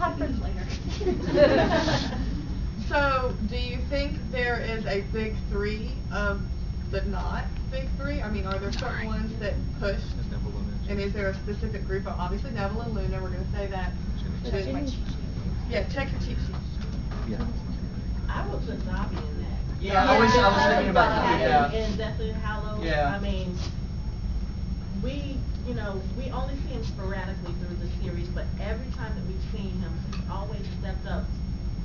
Conference later. So, do you think there is a big three of the not big three? I mean, are there certain ones that push? And is there a specific group? Obviously, Neville and Luna, we're going to say that. Yeah, check your cheat sheet. Yeah. I would put Dobby in that. Yeah, I was thinking about that. Yeah. And Deathly Hallows. Yeah. I mean, we only see him sporadically through the series, but every time that we've seen him, he's always stepped up.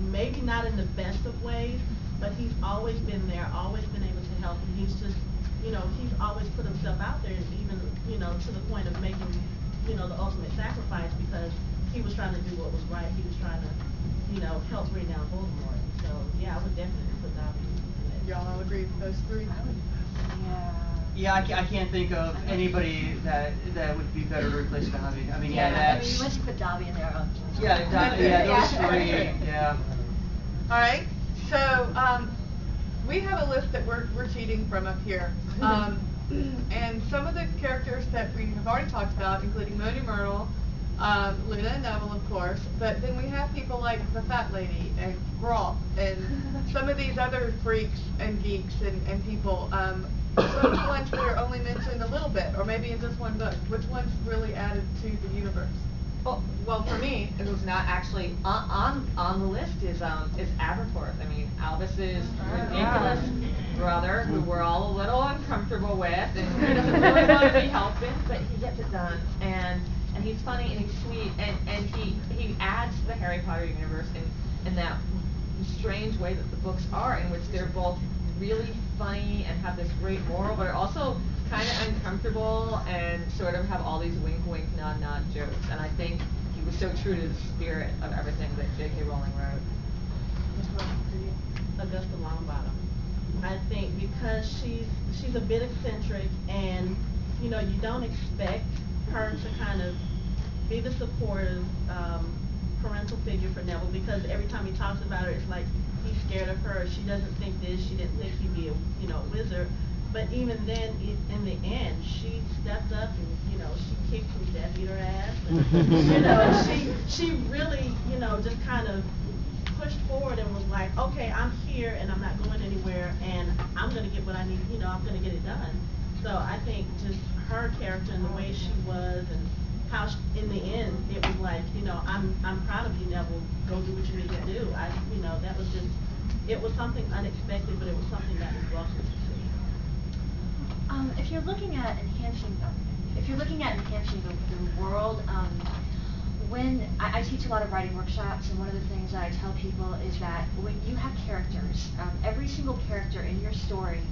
Maybe not in the best of ways, but he's always been there, always been able to help, and he's just, he's always put himself out there, and even, to the point of making, the ultimate sacrifice, because he was trying to do what was right. He was trying to, help bring down Voldemort. So, yeah, I would definitely put Dobby in it. Y'all all agree with those three? Yeah, I can't think of anybody that would be better to replace Dobby. I mean, that's... you must put Dobby in there. Those three, yeah. All right, so we have a list that we're cheating from up here. And some of the characters that we have already talked about, including Moody Myrtle, Luna and Neville, of course, but then we have people like the Fat Lady and Groff and some of these other freaks and geeks and people. Some ones that are only mentioned a little bit, or maybe in just one book. Which ones really added to the universe? Well, for me, it was not actually on the list is Aberforth. I mean, Albus's ridiculous brother, who we're all a little uncomfortable with, and he doesn't really want to be helping, but he gets it done, and he's funny and he's sweet, and he adds to the Harry Potter universe in that strange way that the books are, in which they're both really funny and have this great moral, but are also kind of uncomfortable and sort of have all these wink, wink, nod, nod jokes. And I think he was so true to the spirit of everything that J.K. Rowling wrote. Augusta Longbottom. I think because she's a bit eccentric, and you don't expect her to kind of be the supportive parental figure for Neville, because every time he talks about her, it's like he's scared of her. She doesn't think this. She didn't think he'd be a wizard. But even then, in the end, she stepped up and she kicked some Death Eater ass. And, she really just kind of pushed forward and was like, okay, I'm here and I'm not going anywhere, and I'm going to get what I need. I'm going to get it done. So I think just her character and the way she was, and how in the end it was like, I'm proud of you, Neville. Go do what you need to do. That was just, it was something unexpected, but it was something that was welcome to see. If you're looking at enhancing the world, when I teach a lot of writing workshops, and one of the things that I tell people is that when you have characters, every single character in your story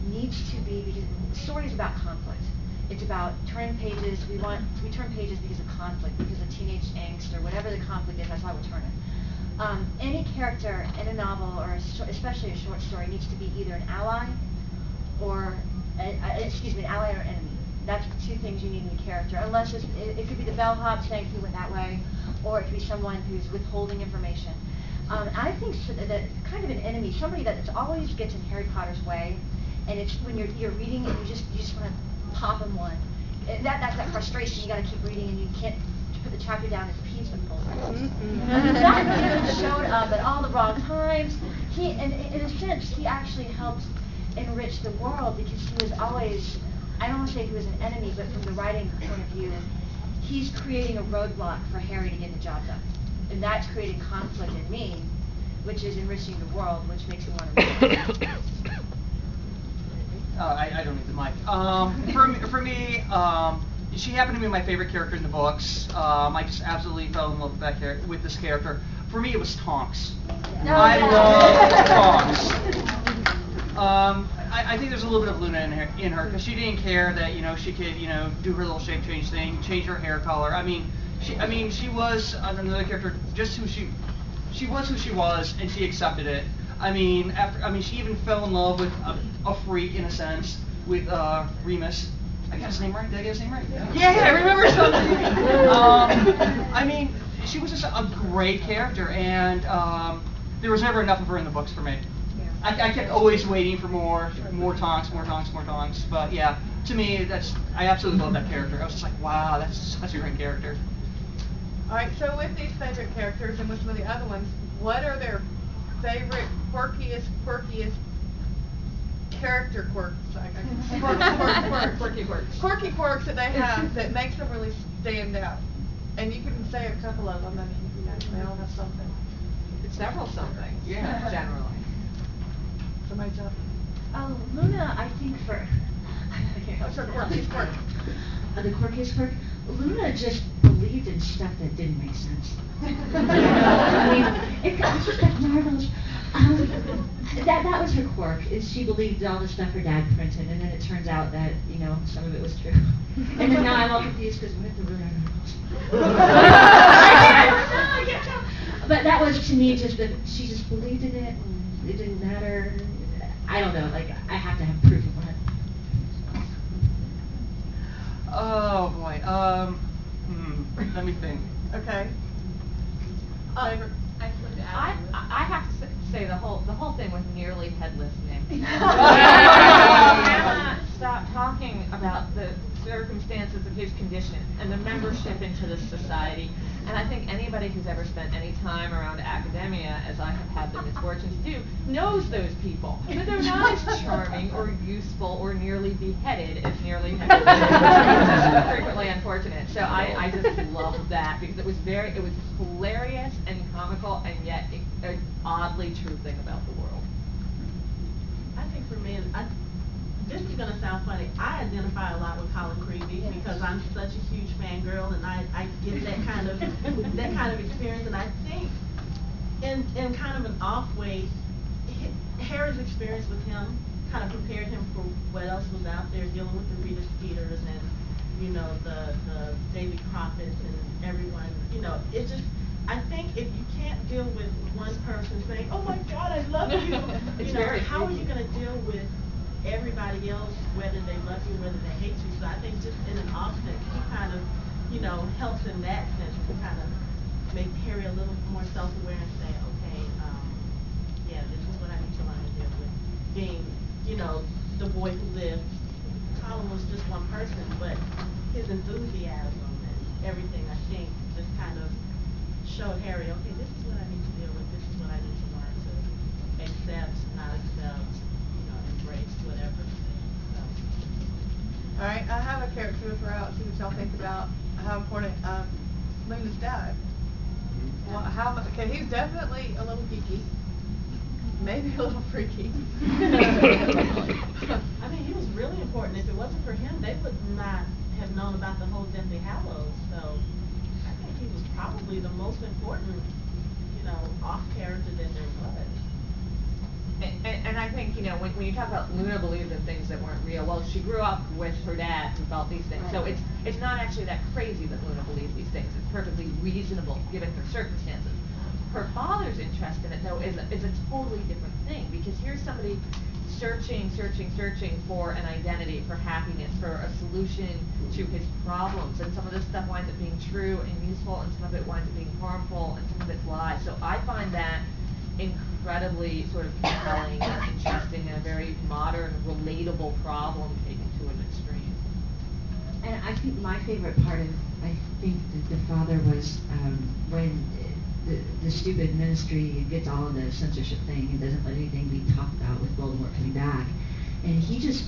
needs to be, because the story is about conflict. It's about turning pages. We turn pages because of conflict, because of teenage angst, or whatever the conflict is. That's why we turn it. Any character in a novel, or especially a short story, needs to be either an ally or an ally or enemy. That's the two things you need in a character. Unless it could be the bellhop saying he went that way, or it could be someone who's withholding information. I think that kind of an enemy, somebody that always gets in Harry Potter's way, and it's when you're reading and you just want to pop them one. And that's that frustration. You got to keep reading, and you can't put the chapter down as peaceful. That kid showed up at all the wrong times. In a sense, he actually helped enrich the world, because he was always, I don't want to say he was an enemy, but from the writing point of view, he's creating a roadblock for Harry to get the job done. And that's creating conflict in me, which is enriching the world, which makes me want to read. I don't need the mic. For me, she happened to be my favorite character in the books. I just absolutely fell in love with this character. For me, it was Tonks. I love Tonks. I think there's a little bit of Luna in her, because she didn't care that she could do her little shape change thing, change her hair color. She was another character, just who she was who she was, and she accepted it. She even fell in love with a freak, in a sense, with Remus. I got his name right? Did I get his name right? Yeah, I remember something. She was just a great character, and there was never enough of her in the books for me. I kept always waiting for more Tonks. But yeah, to me, I absolutely love that character. I was just like, wow, that's such a great character. Alright, so with these favorite characters and with some of the other ones, what are their favorite quirkiest character quirks? Quirky quirks. Quirky quirks that they have that makes them really stand out. And you can say a couple of them, and you know, they all have something. It's several somethings. Yeah. Generally. Somebody's up. Oh, Luna, I think What's her quirkiest quirk? The quirkiest quirk? Luna just believed in stuff that didn't make sense. I mean, it was just like marvelous. That was her quirk, is she believed all the stuff her dad printed, and then it turns out that, you know, some of it was true. And then now I'm all confused because we have to ruin our novels. But that was, to me, just that she just believed in it, and it didn't matter. I don't know, like, I have to have proof of it. Oh boy. Let me think. Okay. Favorite? I have to say the whole thing with nearly headless Nick. I cannot stop talking about the circumstances of his condition and the membership into this society. And I think anybody who's ever spent any time around academia, as I have had the misfortune to do, knows those people. But they're not as charming or useful or nearly beheaded as nearly headless. Which is frequently unfortunate. So I just love that because it was hilarious and comical and yet an oddly true thing about the world. I think for me, this is going to sound funny. I identify a lot with Colin Creevy because I'm such a huge fangirl, and I get that kind of experience. And I think, in kind of an off way, Harry's experience with him kind of prepared him for what else was out there, dealing with the Rita Skeeters and, you know, the Davy Prophets and everyone. You know, it just. I think if you can't deal with one person saying, "Oh my God, I love you," you know, how are you going to deal with everybody else, whether they love you, whether they hate you? So I think just in an off sense, he kind of, you know, helps in that sense to kind of make Harry a little more self-aware and say, okay, yeah, this is what I need to learn to deal with. Being, you know, the boy who lived. Colin was just one person, but his enthusiasm and everything, I think, just kind of showed Harry, okay, this is what I need to deal with, this is what I need to learn to accept, not accept, you know, embrace, whatever. So. Alright, I have a character to throw out, see what y'all think about how important Luna's dad. Well, okay, he's definitely a little geeky, maybe a little freaky. I mean, he was really important. If it wasn't for him, they would not have known about the whole Deathly Hallows, so he was probably the most important, you know, off character that there was. And I think, you know, when you talk about Luna believed in things that weren't real, well, she grew up with her dad who felt these things. So it's not actually that crazy that Luna believes these things. It's perfectly reasonable given her circumstances. Her father's interest in it, though, is a totally different thing, because here's somebody searching for an identity, for happiness, for a solution to his problems, and some of this stuff winds up being true and useful, and some of it winds up being harmful, and some of it's lies. So I find that incredibly sort of compelling and interesting, and a very modern, relatable problem taken to an extreme. And I think my favorite part of, I think, the father was when the stupid ministry gets all in the censorship thing and doesn't let anything be talked about with Voldemort coming back, and he just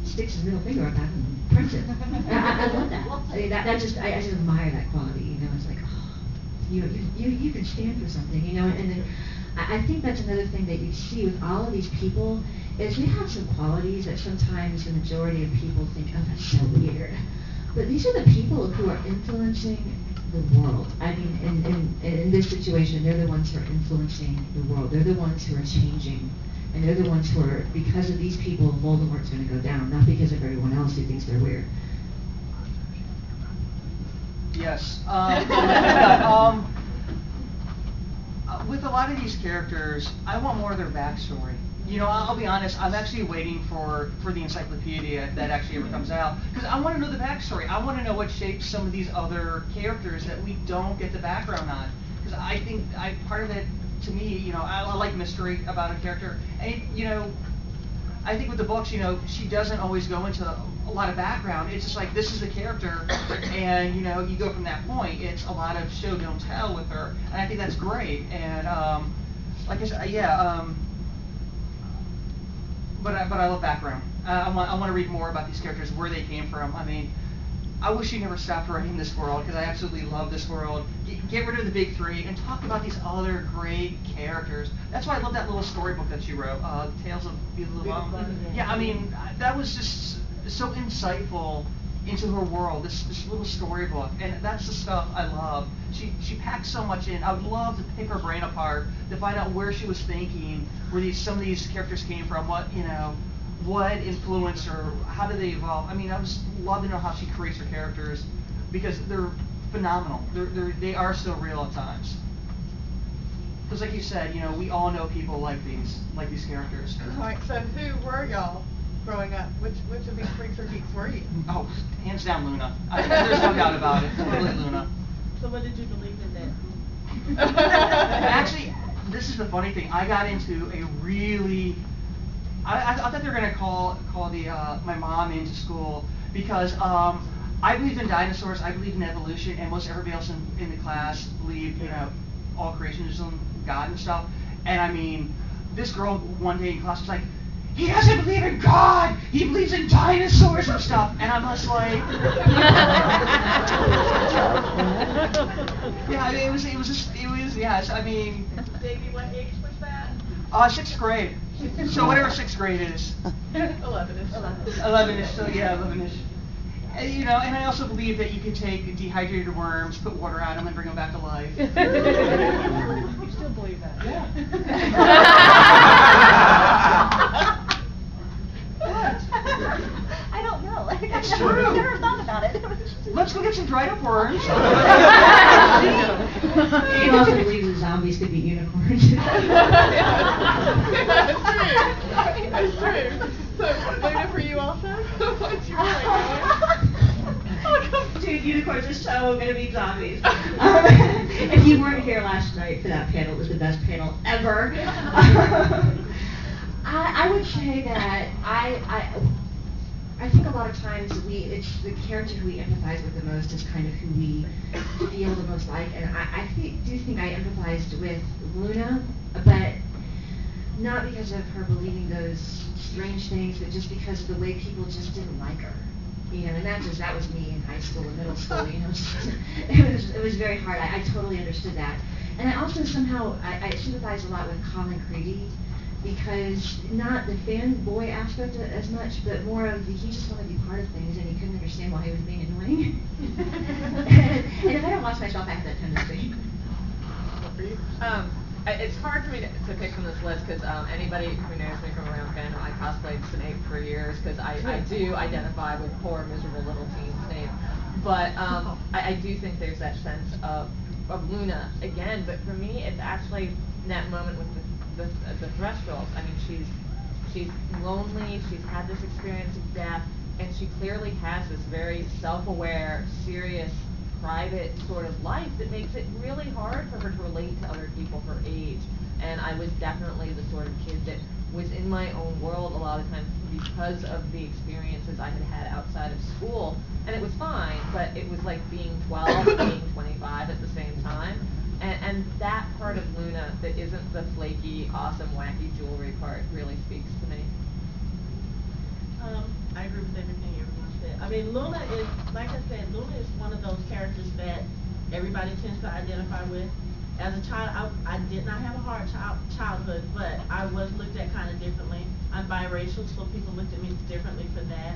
sticks his middle finger up at him and prints it. I love that. I mean, I just admire that quality. You know, it's like, oh, you can stand for something. You know, and then I think that's another thing that you see with all of these people is they have some qualities that sometimes the majority of people think, oh, that's so weird. But these are the people who are influencing the world. I mean, in this situation, they're the ones who are influencing the world. They're the ones who are changing. And they're the ones who are, because of these people, Voldemort's going to go down, not because of everyone else who thinks they're weird. Yes. With a lot of these characters, I want more of their backstory. You know, I'll be honest, I'm actually waiting for the encyclopedia that actually ever comes out, because I want to know the backstory. I want to know what shapes some of these other characters that we don't get the background on. Because I think part of it, to me, you know, I like mystery about a character. And, you know, I think with the books, you know, she doesn't always go into a lot of background. It's just like, this is the character, and you know, you go from that point. It's a lot of show don't tell with her, and I think that's great. And like I said, yeah. But I love background. I want to read more about these characters, where they came from. I mean, I wish she never stopped writing this world, because I absolutely love this world. Get rid of the big three and talk about these other great characters. That's why I love that little storybook that she wrote, Tales of Beelzebub. Yeah, I mean, that was just so insightful into her world, this little storybook, and that's the stuff I love. She packed so much in. I would love to pick her brain apart to find out where she was thinking, where some of these characters came from, what influenced her, how did they evolve. I mean, I just love to know how she creates her characters, because they're phenomenal. They are still real at times. Because like you said, you know, we all know people like these characters. All right, so who were y'all growing up? Which of these freaks or geeks were you? Oh, hands down Luna. There's no doubt about it. Totally Luna. So what did you believe in that? Actually, this is the funny thing. I got into a really... I thought they were going to call my mom into school, because I believed in dinosaurs, I believed in evolution, and most everybody else in the class believed, you know, all creationism, God and stuff. And I mean, this girl one day in class was like, he doesn't believe in God, he believes in dinosaurs and stuff. And I'm just like, yeah, I mean, it was, yes, I mean. Davey, what age was that? 6th grade. So whatever 6th grade is. 11ish. 11ish, so yeah, 11ish. And, you know, and I also believe that you can take dehydrated worms, put water on them, and bring them back to life. You still believe that? Yeah. I don't know. Like, It's I've true. never thought about it. Let's go get some dried up worms. He also believes that zombies could be unicorns. That's true. So, Luna, for you also? What's your Dude, unicorns are so gonna be zombies. If you weren't here last night for that panel, it was the best panel ever. I would say that I think a lot of times it's the character who we empathize with the most is kind of who we feel the most like, and I do think I empathized with Luna, but not because of her believing those strange things, but just because of the way people just didn't like her. You know, and that was me in high school and middle school, you know. It was very hard. I totally understood that. And I also somehow I sympathize a lot with Colin Creedy, because not the fanboy aspect as much, but more of he just wanted to be part of things, and he couldn't understand why he was being annoying. and if I don't watch myself, I have that tendency. It's hard for me to pick from this list, because anybody who knows me from around fandom, I cosplayed Snape for years, because I do identify with poor, miserable little teen Snape. But I do think there's that sense of Luna again, but for me, it's actually that moment with the thresholds. I mean, she's lonely, she's had this experience of death, and she clearly has this very self-aware, serious, private sort of life that makes it really hard for her to relate to other people her age. And I was definitely the sort of kid that was in my own world a lot of times because of the experiences I had had outside of school. And it was fine, but it was like being 12, being 25 at the same time. And that part of Luna that isn't the flaky, awesome, wacky jewelry part really speaks to me. I agree with everything everyone said. I mean, Luna is, like I said, Luna is one of those characters that everybody tends to identify with. As a child, I did not have a hard childhood, but I was looked at kind of differently. I'm biracial, so people looked at me differently for that.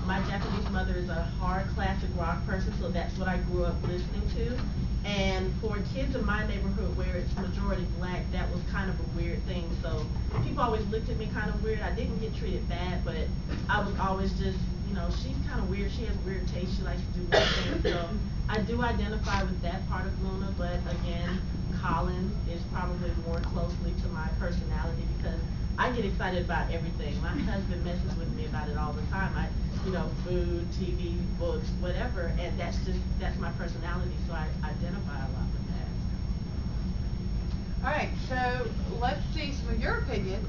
My Japanese mother is a hard classic rock person, so that's what I grew up listening to. And for kids in my neighborhood where it's majority black, that was kind of a weird thing. So people always looked at me kind of weird. I didn't get treated bad, but I was always just, you know, she's kind of weird. She has weird taste. She likes to do weird things. So I do identify with that part of Luna, but again, Colin is probably more closely to my personality because I get excited about everything. My husband messes with me about it all the time. You know, food, TV, books, whatever, and that's my personality, so I identify a lot with that. All right, so let's see some of your opinions